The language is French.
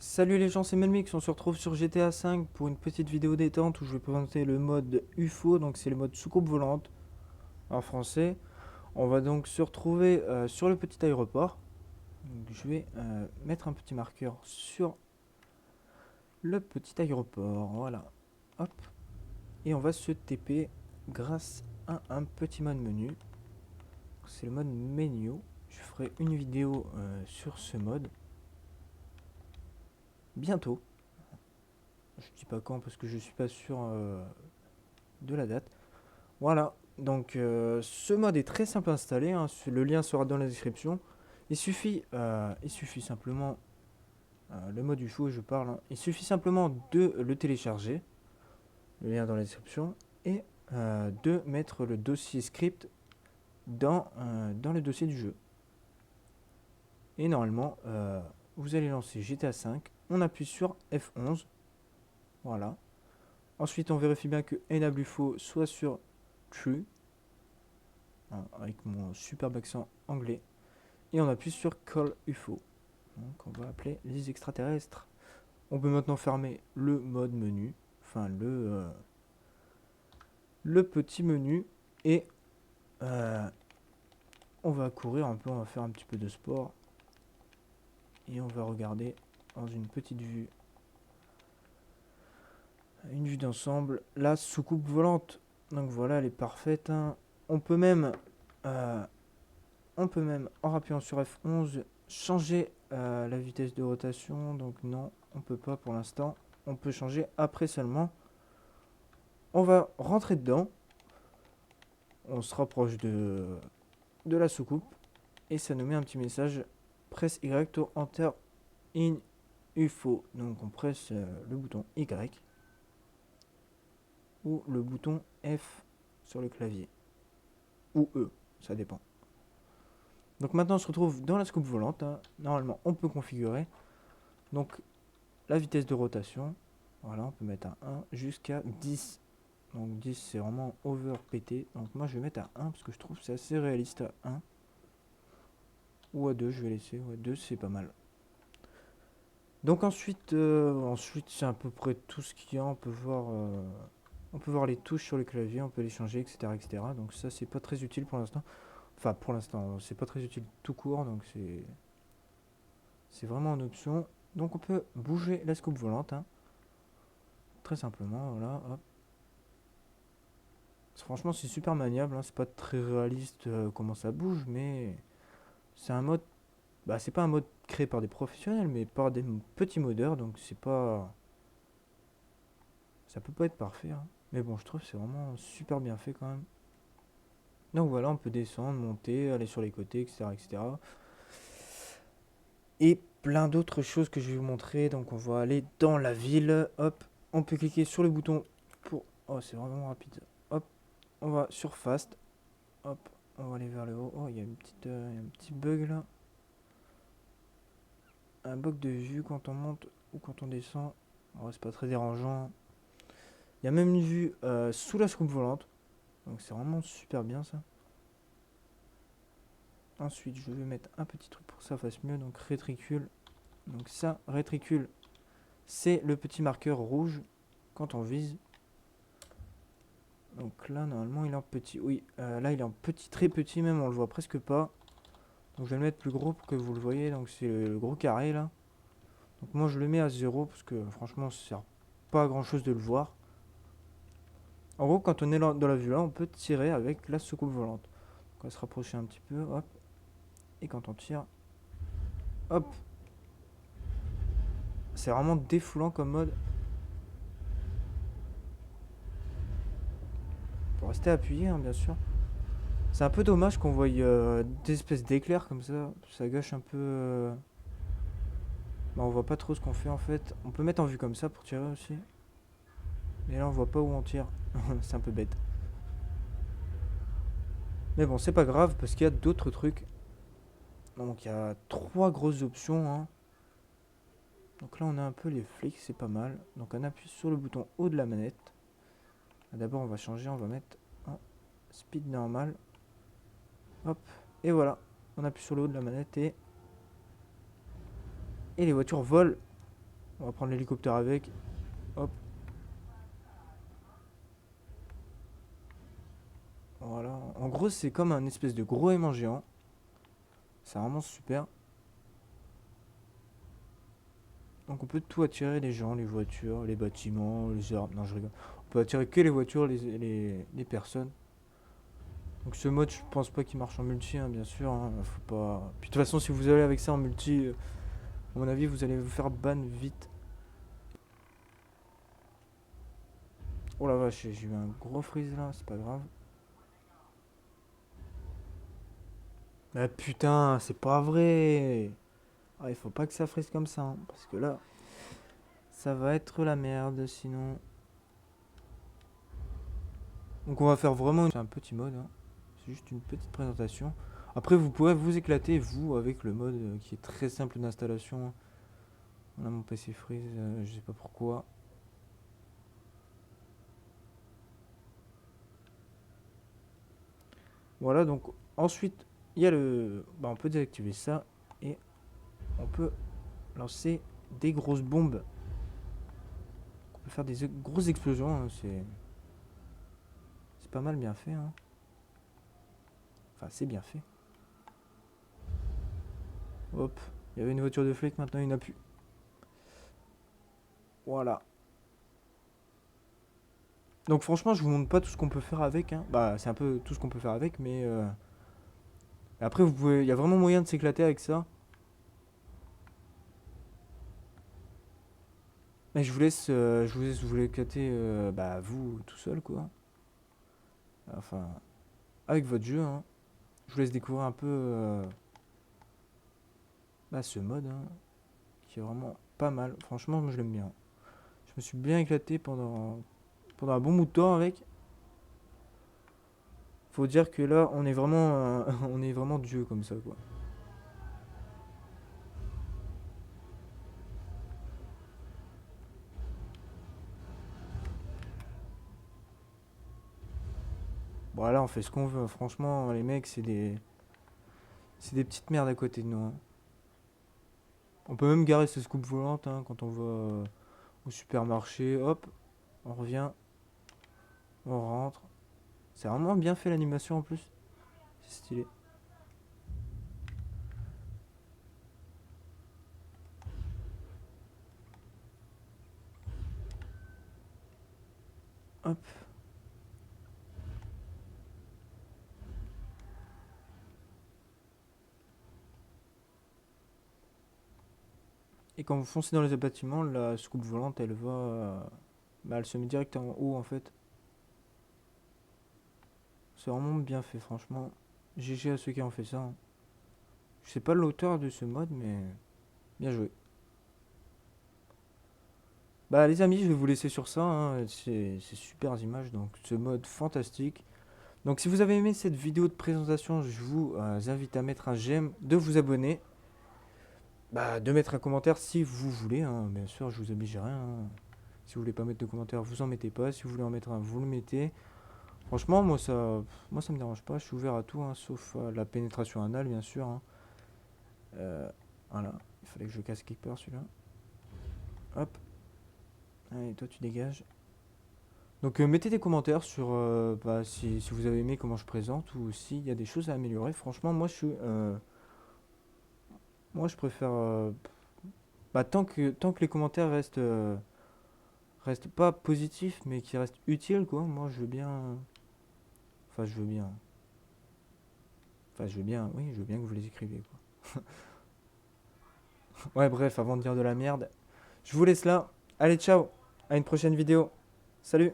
Salut les gens, c'est Melmix, on se retrouve sur GTA V pour une petite vidéo détente où je vais présenter le mode UFO, donc c'est le mode soucoupe volante en français. On va donc se retrouver sur le petit aéroport. Donc je vais mettre un petit marqueur sur le petit aéroport, voilà. Hop, et on va se TP grâce à un petit mode menu. C'est le mode menu. Je ferai une vidéo sur ce mode bientôt. Je dis pas quand parce que je suis pas sûr de la date. Voilà, donc ce mode est très simple à installer, hein, le lien sera dans la description. Il suffit simplement, le mode UFO je parle, hein, il suffit simplement de le télécharger, le lien dans la description, et de mettre le dossier script dans le dossier du jeu. Et normalement, vous allez lancer GTA 5, on appuie sur F11, voilà. Ensuite on vérifie bien que Enable UFO soit sur True, hein, avec mon superbe accent anglais. Et on appuie sur Call UFO. Donc on va appeler les extraterrestres. On peut maintenant fermer le mode menu, enfin le petit menu. Et on va courir un peu, on va faire un petit peu de sport. Et on va regarder dans une petite vue, une vue d'ensemble, la soucoupe volante. Donc voilà, elle est parfaite, hein. On peut même, euh, en appuyant sur F11, changer la vitesse de rotation. Donc non, on peut pas pour l'instant. On peut changer après seulement. On va rentrer dedans. On se rapproche de la soucoupe. Et ça nous met un petit message. Presse Y to enter in UFO. Donc on presse le bouton Y. Ou le bouton F sur le clavier. Ou E, ça dépend. Donc maintenant on se retrouve dans la soucoupe volante, hein. Normalement on peut configurer. Donc la vitesse de rotation. Voilà, on peut mettre à 1 jusqu'à 10. Donc 10 c'est vraiment over pété. Donc moi je vais mettre à 1 parce que je trouve que c'est assez réaliste à 1. Ou à 2 je vais laisser. Ouais, 2 c'est pas mal. Donc ensuite c'est à peu près tout ce qu'il y a. On peut voir les touches sur le clavier, on peut les changer, etc. etc. Donc ça c'est pas très utile pour l'instant. Enfin pour l'instant c'est pas très utile tout court. Donc c'est vraiment une option. Donc on peut bouger la scope volante, hein. Très simplement, voilà, hop. Franchement c'est super maniable, hein. C'est pas très réaliste comment ça bouge, mais c'est un mode. Bah, c'est pas un mode créé par des professionnels, mais par des petits modeurs, donc c'est pas. Ça peut pas être parfait, hein. Mais bon, je trouve que c'est vraiment super bien fait quand même. Donc voilà, on peut descendre, monter, aller sur les côtés, etc. etc. Et plein d'autres choses que je vais vous montrer. Donc on va aller dans la ville. Hop, on peut cliquer sur le bouton pour. Oh, c'est vraiment rapide. Hop, on va sur Fast. Hop, on va aller vers le haut. Oh, il y a un petit bug là. Un bug de vue quand on monte ou quand on descend. Oh, c'est pas très dérangeant. Il y a même une vue sous la soucoupe volante. Donc c'est vraiment super bien ça. Ensuite, je vais mettre un petit truc pour que ça fasse mieux. Donc rétricule. Donc ça, rétricule, c'est le petit marqueur rouge quand on vise. Donc là, normalement, il est en petit. Oui, là, il est en petit, très petit même. On le voit presque pas. Donc je vais le mettre plus gros pour que vous le voyez. Donc c'est le gros carré là. Donc moi, je le mets à 0 parce que franchement, ça sert pas à grand chose de le voir. En gros, quand on est dans la vue là, on peut tirer avec la soucoupe volante. Donc on va se rapprocher un petit peu, hop. Et quand on tire, hop. C'est vraiment défoulant comme mode. Pour rester appuyé, hein, bien sûr. C'est un peu dommage qu'on voie des espèces d'éclairs comme ça. Ça gâche un peu. Bah, on voit pas trop ce qu'on fait en fait. On peut mettre en vue comme ça pour tirer aussi. Mais là, on voit pas où on tire. C'est un peu bête. Mais bon, c'est pas grave parce qu'il y a d'autres trucs. Donc il y a trois grosses options, hein. Donc là, on a un peu les flics, c'est pas mal. Donc on appuie sur le bouton haut de la manette. D'abord, on va changer, on va mettre en speed normal. Hop, et voilà. On appuie sur le haut de la manette et les voitures volent. On va prendre l'hélicoptère avec. Hop. Voilà. En gros, c'est comme un espèce de gros aimant géant. C'est vraiment super. Donc on peut tout attirer, les gens, les voitures, les bâtiments, les arbres. Non, je rigole. On peut attirer que les voitures, les personnes. Donc ce mode, je pense pas qu'il marche en multi, hein, bien sûr. Hein. Faut pas. Puis de toute façon, si vous allez avec ça en multi, à mon avis, vous allez vous faire ban vite. Oh la vache, j'ai eu un gros freeze là, c'est pas grave. Ah putain, c'est pas vrai. Ah, il faut pas que ça freeze comme ça, hein, parce que là, ça va être la merde sinon. Donc on va faire vraiment un petit mode, hein. C'est juste une petite présentation. Après vous pourrez vous éclater vous avec le mode qui est très simple d'installation. Là mon PC freeze, je sais pas pourquoi. Voilà donc ensuite il y a le... Bah, on peut désactiver ça et on peut lancer des grosses bombes. On peut faire des grosses explosions, hein, c'est pas mal bien fait. Hein. Enfin c'est bien fait. Hop, il y avait une voiture de flic, maintenant il n'y en a plus. Voilà. Donc franchement, je vous montre pas tout ce qu'on peut faire avec. Hein. Bah, c'est un peu tout ce qu'on peut faire avec, mais après, vous pouvez, il y a vraiment moyen de s'éclater avec ça. Mais je vous laisse vous l'éclater, bah vous tout seul quoi. Enfin, avec votre jeu. Hein. Je vous laisse découvrir un peu bah, ce mode, hein, qui est vraiment pas mal. Franchement, moi je l'aime bien. Je me suis bien éclaté pendant un bon bout de temps avec. Faut dire que là, on est vraiment, on est vraiment Dieu comme ça quoi. Bon là, on fait ce qu'on veut. Franchement, les mecs, c'est des petites merdes à côté de nous. Hein. On peut même garer ses scoopes volantes hein, quand on va au supermarché. Hop, on revient, on rentre. C'est vraiment bien fait l'animation en plus. C'est stylé. Hop. Et quand vous foncez dans les bâtiments, la scoop volante, elle va... bah, elle se met direct en haut en fait. C'est vraiment bien fait, franchement. GG à ceux qui ont fait ça. Hein. Je sais pas l'auteur de ce mode, mais bien joué. Bah les amis, je vais vous laisser sur ça. Hein. C'est super images, donc ce mode fantastique. Donc si vous avez aimé cette vidéo de présentation, je vous invite à mettre un j'aime, de vous abonner, bah, de mettre un commentaire si vous voulez. Hein. Bien sûr, je vous oblige à rien. Hein. Si vous voulez pas mettre de commentaire, vous en mettez pas. Si vous voulez en mettre un, vous le mettez. Franchement, moi ça me dérange pas. Je suis ouvert à tout, hein, sauf la pénétration anale, bien sûr. Hein. Euh, voilà, il fallait que je casse quelque part celui-là. Hop. Allez, toi tu dégages. Donc mettez des commentaires sur bah, si vous avez aimé comment je présente ou s'il y a des choses à améliorer. Franchement, moi je préfère bah, tant que les commentaires restent pas positifs mais qui restent utiles quoi. Moi je veux bien enfin je veux bien enfin je veux bien oui, je veux bien que vous les écriviez quoi. Ouais, bref, avant de dire de la merde, je vous laisse là. Allez, ciao. À une prochaine vidéo. Salut.